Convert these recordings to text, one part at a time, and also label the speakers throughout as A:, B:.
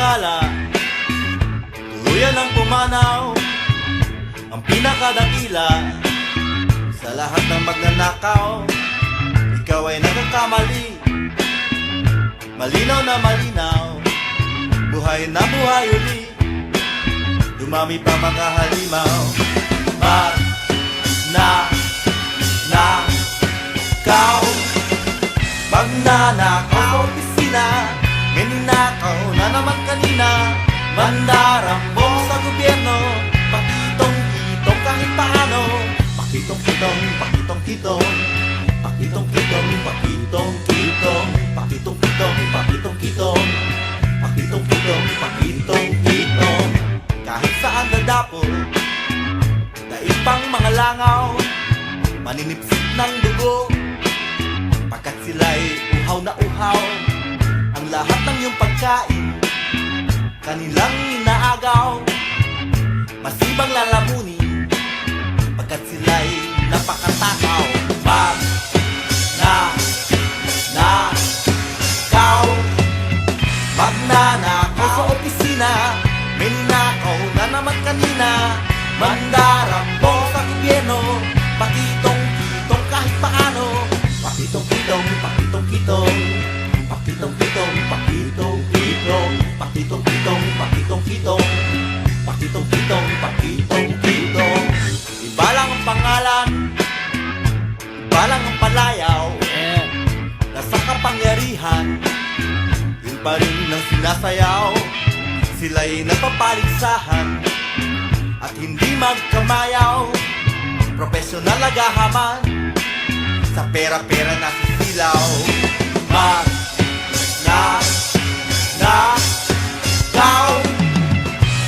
A: gala, tuluyan ang pumanaw, ang pinakadakila sa lahat ng magnanakaw. Ikaw ay nagkakamali, malinaw na malinaw, buhay na buhay uli, dumami pa mga halimaw. Magnanakaw, magnanakaw sa opisina, may ninakaw na naman kanina. Mandarambong sa gobyerno, pakitong-kitong kahit paano. Pakitong-kitong, pakitong-kitong, pakitong-kitong, pakitong-kitong, pakitong-kitong, pakitong-kitong, pakitong-kitong, pakitong-kitong. Kahit saan dadapol, daig pang mga langaw, maninipsip ng dugo, pagkat sila'y uhaw na uhaw. Ang lahat ng iyong pagkain, kanilang inaagaw, masibang lalamunin, pagkat sila'y napakatakaw. Magnanakaw, magnanakaw sa opisina, may ninakaw na naman kanina. Mandarambong sa gobyerno, pakitong-kitong kahit paano. Pakitong-kitong, pakitong-kitong, pakitong-kitong, pakitong-kitong, pakitong-kitong, pakitong-kitong, pakitong-kitong, pakitong-kitong. Iba lang ang pangalan, iba lang ang palayaw, nasa kapangyarihan, yun pa rin ang sinasayaw. Sila'y napapaligsahan at hindi magkamayaw, profesional naghahaman, sa pera-pera na sisilaw. Magnanakaw,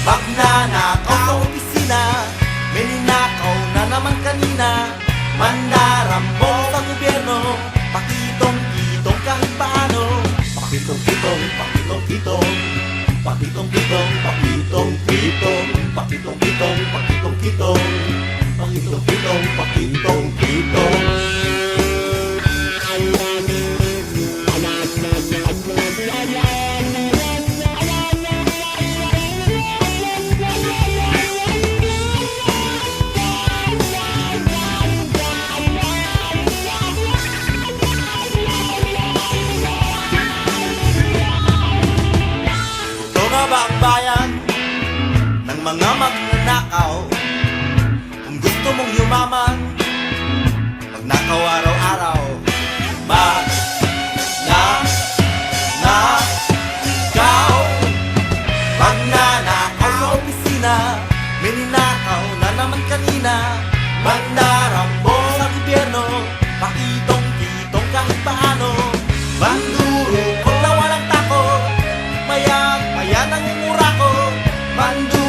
A: magnanakaw sa opisina, may ninakaw na naman kanina. Mandarambong sa gobyerno, pakitong-kitong kahit paano. Pakitong-kitong, pakitong-kitong, pakitong-kitong, pakitong-kitong, pakitong-kitong, pakitong-kitong, pakitong-kitong, pakitong-kitong. Ito nga ba ang bayan ng mga magnanakaw? Kung gusto mong yumaman, magnakaw araw-araw. Magnanakaw, magnanakaw sa opisina, may ninakaw na naman kanina. Mandarambong sa gobyerno, pakitong-kitong kahit paano. Manduro, kung na walang takot, mayang-maya nangungura ko. Manduro